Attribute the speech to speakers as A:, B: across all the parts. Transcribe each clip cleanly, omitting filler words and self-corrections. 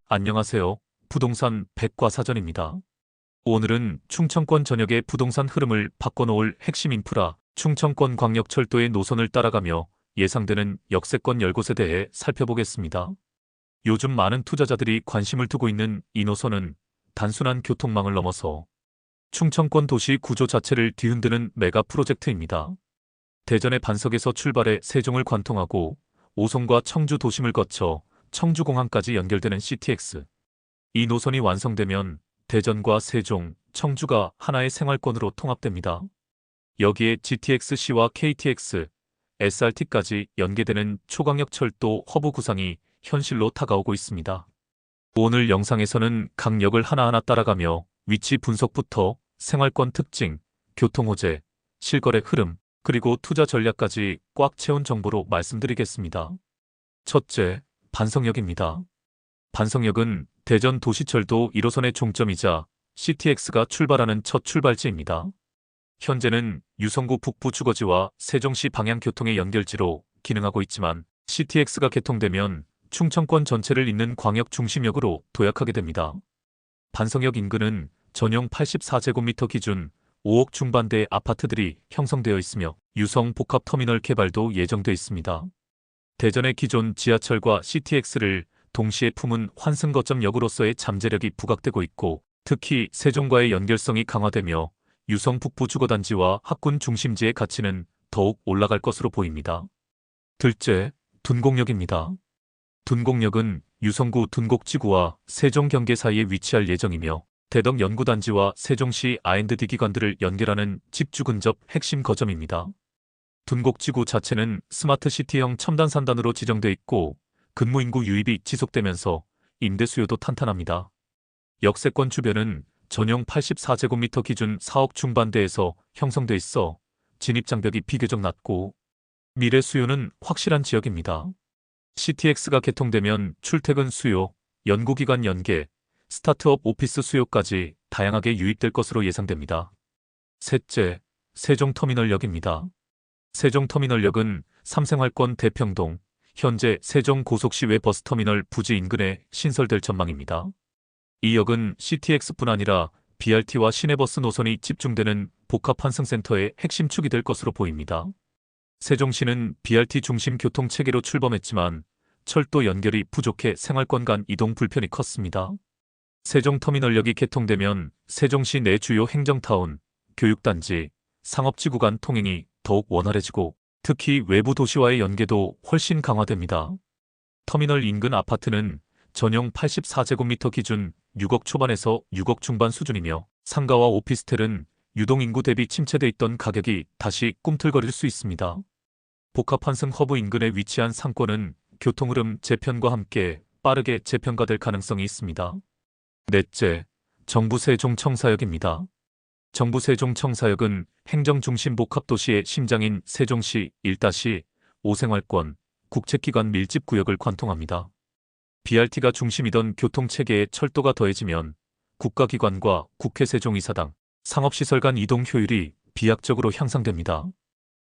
A: 안녕하세요. 부동산 백과사전입니다. 오늘은 충청권 전역의 부동산 흐름을 바꿔놓을 핵심 인프라, 충청권 광역철도의 노선을 따라가며 예상되는 역세권 10곳에 대해 살펴보겠습니다. 요즘 많은 투자자들이 관심을 두고 있는 이 노선은 단순한 교통망을 넘어서 충청권 도시 구조 자체를 뒤흔드는 메가 프로젝트입니다. 대전의 반석에서 출발해 세종을 관통하고 오송과 청주 도심을 거쳐 청주공항까지 연결되는 CTX. 이 노선이 완성되면 대전과 세종, 청주가 하나의 생활권으로 통합됩니다. 여기에 GTX-C와 KTX, SRT까지 연계되는 초광역철도 허브 구상이 현실로 다가오고 있습니다. 오늘 영상에서는 각 역을 하나하나 따라가며 위치 분석부터 생활권 특징, 교통 호재, 실거래 흐름, 그리고 투자 전략까지 꽉 채운 정보로 말씀드리겠습니다. 첫째, 반석역입니다. 반석역은 대전 도시철도 1호선의 종점이자 CTX가 출발하는 첫 출발지입니다. 현재는 유성구 북부 주거지와 세종시 방향 교통의 연결지로 기능하고 있지만 CTX가 개통되면 충청권 전체를 잇는 광역 중심역으로 도약하게 됩니다. 반석역 인근은 전용 84제곱미터 기준 5억 중반대의 아파트들이 형성되어 있으며 유성 복합터미널 개발도 예정돼 있습니다. 대전의 기존 지하철과 CTX를 동시에 품은 환승거점역으로서의 잠재력이 부각되고 있고 특히 세종과의 연결성이 강화되며 유성 북부 주거단지와 학군 중심지의 가치는 더욱 올라갈 것으로 보입니다. 둘째, 둔곡역입니다. 둔곡역은 유성구 둔곡지구와 세종 경계 사이에 위치할 예정이며 대덕 연구단지와 세종시 R&D 기관들을 연결하는 집주 근접 핵심 거점입니다. 둔곡지구 자체는 스마트시티형 첨단산단으로 지정돼 있고 근무인구 유입이 지속되면서 임대 수요도 탄탄합니다. 역세권 주변은 전용 84제곱미터 기준 4억 중반대에서 형성돼 있어 진입장벽이 비교적 낮고 미래 수요는 확실한 지역입니다. CTX가 개통되면 출퇴근 수요, 연구기관 연계, 스타트업 오피스 수요까지 다양하게 유입될 것으로 예상됩니다. 셋째, 세종터미널역입니다. 세종터미널역은 삼생활권 대평동, 현재 세종고속시외 버스터미널 부지 인근에 신설될 전망입니다. 이 역은 CTX뿐 아니라 BRT와 시내버스 노선이 집중되는 복합환승센터의 핵심 축이 될 것으로 보입니다. 세종시는 BRT 중심 교통체계로 출범했지만 철도 연결이 부족해 생활권 간 이동 불편이 컸습니다. 세종터미널역이 개통되면 세종시 내 주요 행정타운, 교육단지, 상업지구 간 통행이 더욱 원활해지고 특히 외부 도시와의 연계도 훨씬 강화됩니다. 터미널 인근 아파트는 전용 84제곱미터 기준 6억 초반에서 6억 중반 수준이며 상가와 오피스텔은 유동인구 대비 침체돼 있던 가격이 다시 꿈틀거릴 수 있습니다. 복합환승 허브 인근에 위치한 상권은 교통흐름 재편과 함께 빠르게 재편가될 가능성이 있습니다. 넷째, 정부 세종청사역입니다. 정부 세종청사역은 행정중심 복합도시의 심장인 세종시 1-5 생활권, 국책기관 밀집구역을 관통합니다. BRT가 중심이던 교통체계에 철도가 더해지면 국가기관과 국회 세종이사당, 상업시설 간 이동 효율이 비약적으로 향상됩니다.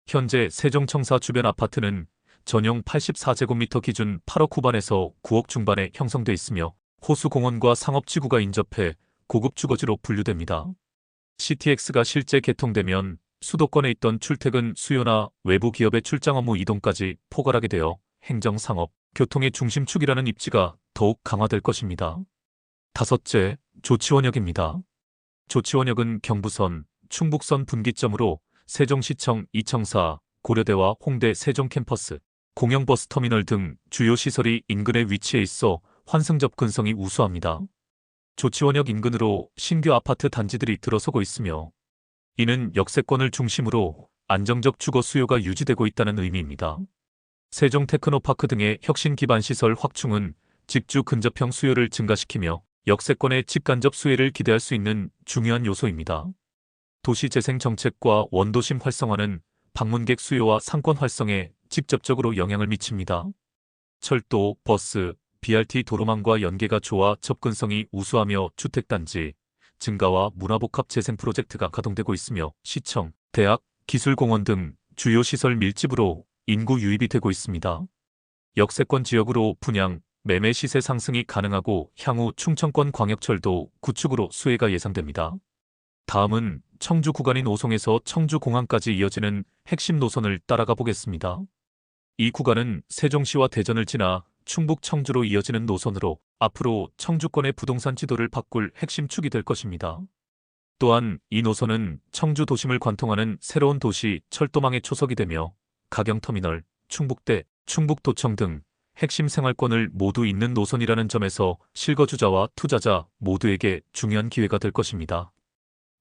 A: 현재 세종청사 주변 아파트는 전용 84제곱미터 기준 8억 후반에서 9억 중반에 형성돼 있으며 호수공원과 상업지구가 인접해 고급 주거지로 분류됩니다. CTX가 실제 개통되면 수도권에 있던 출퇴근 수요나 외부 기업의 출장 업무 이동까지 포괄하게 되어 행정, 상업, 교통의 중심축이라는 입지가 더욱 강화될 것입니다. 다섯째, 조치원역입니다. 조치원역은 경부선, 충북선 분기점으로 세종시청, 이청사, 고려대와 홍대 세종 캠퍼스, 공영버스터미널 등 주요 시설이 인근에 위치해 있어 환승 접근성이 우수합니다. 조치원역 인근으로 신규 아파트 단지들이 들어서고 있으며 이는 역세권을 중심으로 안정적 주거 수요가 유지되고 있다는 의미입니다. 세종 테크노파크 등의 혁신 기반 시설 확충은 직주 근접형 수요를 증가시키며 역세권의 집 간접 수혜를 기대할 수 있는 중요한 요소입니다. 도시재생 정책과 원도심 활성화는 방문객 수요와 상권 활성에 직접적으로 영향을 미칩니다. 철도, 버스, BRT 도로망과 연계가 좋아 접근성이 우수하며 주택단지, 증가와 문화복합 재생 프로젝트가 가동되고 있으며 시청, 대학, 기술공원 등 주요 시설 밀집으로 인구 유입이 되고 있습니다. 역세권 지역으로 분양, 매매 시세 상승이 가능하고 향후 충청권 광역철도 구축으로 수혜가 예상됩니다. 다음은 청주 구간인 오송에서 청주공항까지 이어지는 핵심 노선을 따라가 보겠습니다. 이 구간은 세종시와 대전을 지나 충북 청주로 이어지는 노선으로 앞으로 청주권의 부동산 지도를 바꿀 핵심 축이 될 것입니다. 또한 이 노선은 청주 도심을 관통하는 새로운 도시 철도망의 초석이 되며 가경터미널, 충북대, 충북도청 등 핵심 생활권을 모두 잇는 노선이라는 점에서 실거주자와 투자자 모두에게 중요한 기회가 될 것입니다.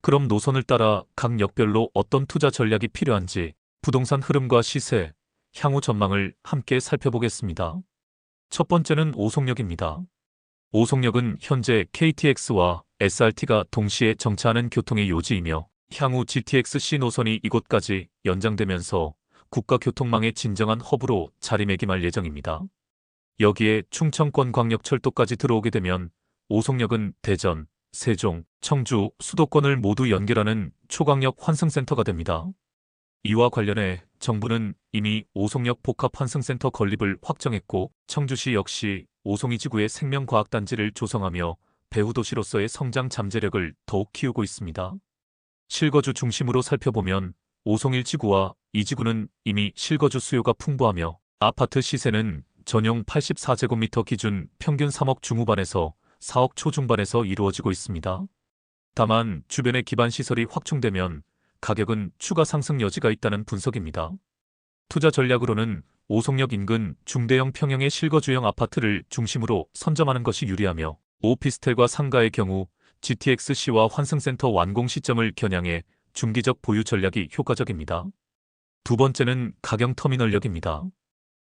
A: 그럼 노선을 따라 각 역별로 어떤 투자 전략이 필요한지 부동산 흐름과 시세, 향후 전망을 함께 살펴보겠습니다. 첫 번째는 오송역입니다. 오송역은 현재 KTX와 SRT가 동시에 정차하는 교통의 요지이며 향후 GTX-C 노선이 이곳까지 연장되면서 국가교통망의 진정한 허브로 자리매김할 예정입니다. 여기에 충청권 광역철도까지 들어오게 되면 오송역은 대전, 세종, 청주, 수도권을 모두 연결하는 초강력 환승센터가 됩니다. 이와 관련해 정부는 이미 오송역 복합환승센터 건립을 확정했고 청주시 역시 오송이 지구의 생명과학단지를 조성하며 배후도시로서의 성장 잠재력을 더욱 키우고 있습니다. 실거주 중심으로 살펴보면 오송 1지구와 2지구는 이미 실거주 수요가 풍부하며 아파트 시세는 전용 84제곱미터 기준 평균 3억 중후반에서 4억 초중반에서 이루어지고 있습니다. 다만 주변의 기반시설이 확충되면 가격은 추가 상승 여지가 있다는 분석입니다. 투자 전략으로는 오송역 인근 중대형 평형의 실거주형 아파트를 중심으로 선점하는 것이 유리하며 오피스텔과 상가의 경우 GTX-C와 환승센터 완공 시점을 겨냥해 중기적 보유 전략이 효과적입니다. 두 번째는 가경터미널역입니다.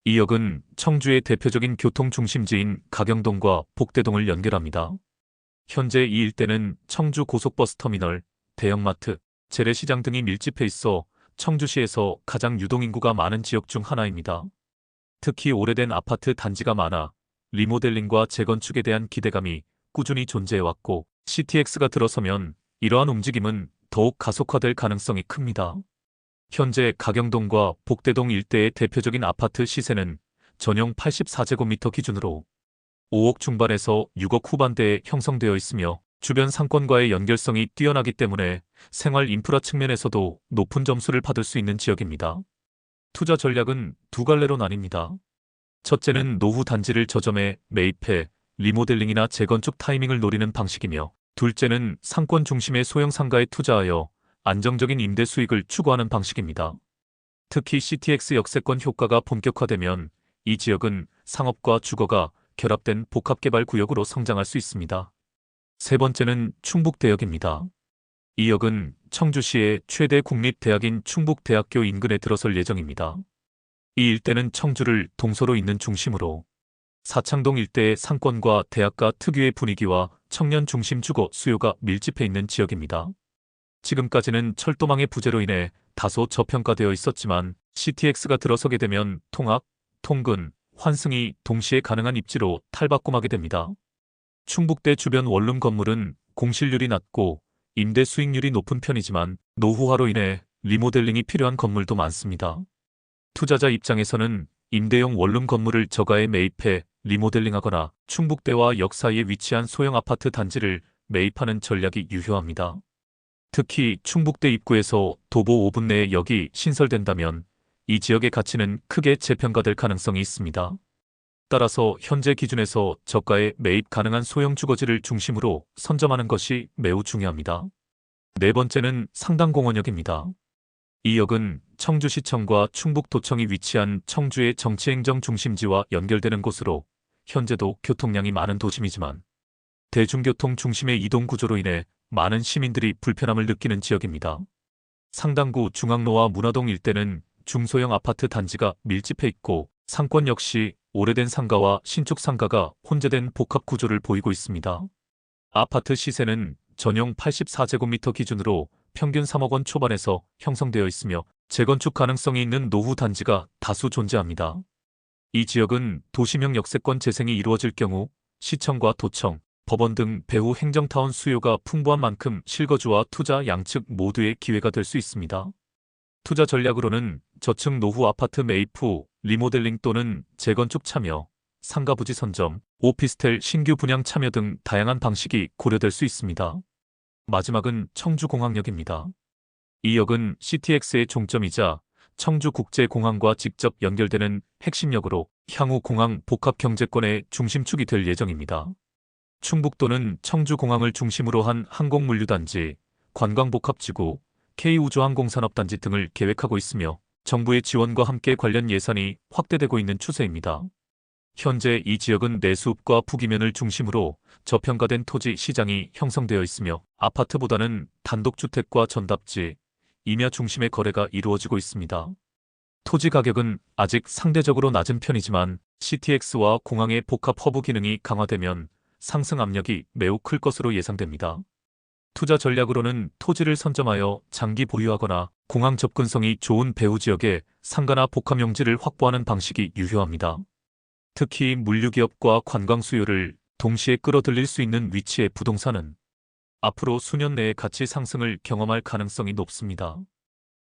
A: 이 역은 청주의 대표적인 교통 중심지인 가경동과 복대동을 연결합니다. 현재 이 일대는 청주 고속버스터미널, 대형마트, 재래시장 등이 밀집해 있어 청주시에서 가장 유동인구가 많은 지역 중 하나입니다. 특히 오래된 아파트 단지가 많아 리모델링과 재건축에 대한 기대감이 꾸준히 존재해왔고 CTX가 들어서면 이러한 움직임은 더욱 가속화될 가능성이 큽니다. 현재 가경동과 복대동 일대의 대표적인 아파트 시세는 전용 84제곱미터 기준으로 5억 중반에서 6억 후반대에 형성되어 있으며 주변 상권과의 연결성이 뛰어나기 때문에 생활 인프라 측면에서도 높은 점수를 받을 수 있는 지역입니다. 투자 전략은 두 갈래로 나뉩니다. 첫째는 노후 단지를 저점에 매입해 리모델링이나 재건축 타이밍을 노리는 방식이며 둘째는 상권 중심의 소형 상가에 투자하여 안정적인 임대 수익을 추구하는 방식입니다. 특히 CTX 역세권 효과가 본격화되면 이 지역은 상업과 주거가 결합된 복합개발 구역으로 성장할 수 있습니다. 세 번째는 충북대역입니다. 이 역은 청주시의 최대 국립대학인 충북대학교 인근에 들어설 예정입니다. 이 일대는 청주를 동서로 잇는 중심으로 사창동 일대의 상권과 대학가 특유의 분위기와 청년 중심 주거 수요가 밀집해 있는 지역입니다. 지금까지는 철도망의 부재로 인해 다소 저평가되어 있었지만 CTX가 들어서게 되면 통학, 통근, 환승이 동시에 가능한 입지로 탈바꿈하게 됩니다. 충북대 주변 원룸 건물은 공실률이 낮고 임대 수익률이 높은 편이지만 노후화로 인해 리모델링이 필요한 건물도 많습니다. 투자자 입장에서는 임대용 원룸 건물을 저가에 매입해 리모델링하거나 충북대와 역 사이에 위치한 소형 아파트 단지를 매입하는 전략이 유효합니다. 특히 충북대 입구에서 도보 5분 내에 역이 신설된다면 이 지역의 가치는 크게 재평가될 가능성이 있습니다. 따라서 현재 기준에서 저가에 매입 가능한 소형 주거지를 중심으로 선점하는 것이 매우 중요합니다. 네 번째는 상당공원역입니다. 이 역은 청주시청과 충북도청이 위치한 청주의 정치행정 중심지와 연결되는 곳으로 현재도 교통량이 많은 도심이지만 대중교통 중심의 이동 구조로 인해 많은 시민들이 불편함을 느끼는 지역입니다. 상당구 중앙로와 문화동 일대는 중소형 아파트 단지가 밀집해 있고 상권 역시 오래된 상가와 신축 상가가 혼재된 복합 구조를 보이고 있습니다. 아파트 시세는 전용 84제곱미터 기준으로 평균 3억 원 초반에서 형성되어 있으며 재건축 가능성이 있는 노후 단지가 다수 존재합니다. 이 지역은 도시명 역세권 재생이 이루어질 경우 시청과 도청, 법원 등 배후 행정타운 수요가 풍부한 만큼 실거주와 투자 양측 모두의 기회가 될 수 있습니다. 투자 전략으로는 저층 노후 아파트 매입 후 리모델링 또는 재건축 참여, 상가 부지 선점, 오피스텔 신규 분양 참여 등 다양한 방식이 고려될 수 있습니다. 마지막은 청주공항역입니다. 이 역은 CTX의 종점이자 청주국제공항과 직접 연결되는 핵심역으로 향후 공항 복합 경제권의 중심축이 될 예정입니다. 충북도는 청주공항을 중심으로 한 항공물류단지, 관광복합지구, K우주항공산업단지 등을 계획하고 있으며 정부의 지원과 함께 관련 예산이 확대되고 있는 추세입니다. 현재 이 지역은 내수읍과 북이면을 중심으로 저평가된 토지 시장이 형성되어 있으며 아파트보다는 단독주택과 전답지, 임야 중심의 거래가 이루어지고 있습니다. 토지 가격은 아직 상대적으로 낮은 편이지만 CTX와 공항의 복합 허브 기능이 강화되면 상승 압력이 매우 클 것으로 예상됩니다. 투자 전략으로는 토지를 선점하여 장기 보유하거나 공항 접근성이 좋은 배후 지역에 상가나 복합 용지를 확보하는 방식이 유효합니다. 특히 물류기업과 관광 수요를 동시에 끌어들일 수 있는 위치의 부동산은 앞으로 수년 내에 가치 상승을 경험할 가능성이 높습니다.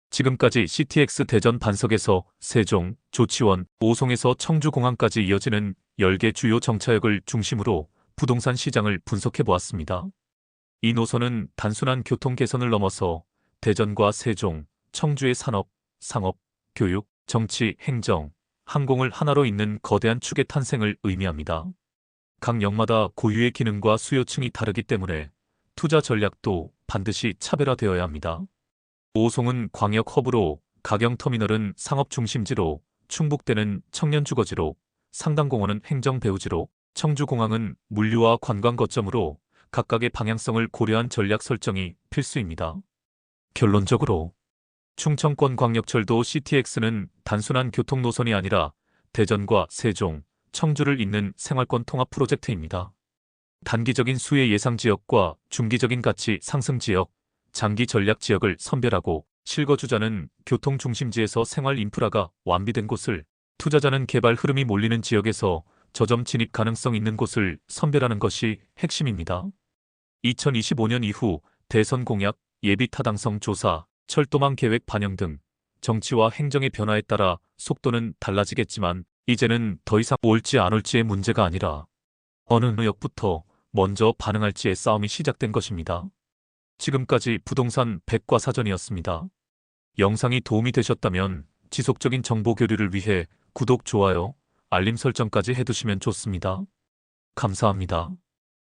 A: 지금까지 CTX 대전 반석에서 세종, 조치원, 오송에서 청주공항까지 이어지는 10개 주요 정차역을 중심으로 부동산 시장을 분석해 보았습니다. 이 노선은 단순한 교통 개선을 넘어서 대전과 세종, 청주의 산업, 상업, 교육, 정치, 행정, 항공을 하나로 잇는 거대한 축의 탄생을 의미합니다. 각 역마다 고유의 기능과 수요층이 다르기 때문에 투자 전략도 반드시 차별화되어야 합니다. 오송은 광역 허브로, 가경터미널은 상업 중심지로, 충북대는 청년 주거지로, 상당공원은 행정 배후지로, 청주공항은 물류와 관광 거점으로 각각의 방향성을 고려한 전략 설정이 필수입니다. 결론적으로 충청권 광역철도 CTX는 단순한 교통 노선이 아니라 대전과 세종, 청주를 잇는 생활권 통합 프로젝트입니다. 단기적인 수혜 예상 지역과 중기적인 가치 상승 지역, 장기 전략 지역을 선별하고 실거주자는 교통 중심지에서 생활 인프라가 완비된 곳을, 투자자는 개발 흐름이 몰리는 지역에서 저점 진입 가능성 있는 곳을 선별하는 것이 핵심입니다. 2025년 이후 대선 공약, 예비 타당성 조사, 철도망 계획 반영 등 정치와 행정의 변화에 따라 속도는 달라지겠지만 이제는 더 이상 올지 안 올지의 문제가 아니라 어느 역부터 먼저 반응할지의 싸움이 시작된 것입니다. 지금까지 부동산 백과사전이었습니다. 영상이 도움이 되셨다면 지속적인 정보 교류를 위해 구독, 좋아요, 알림 설정까지 해두시면 좋습니다. 감사합니다.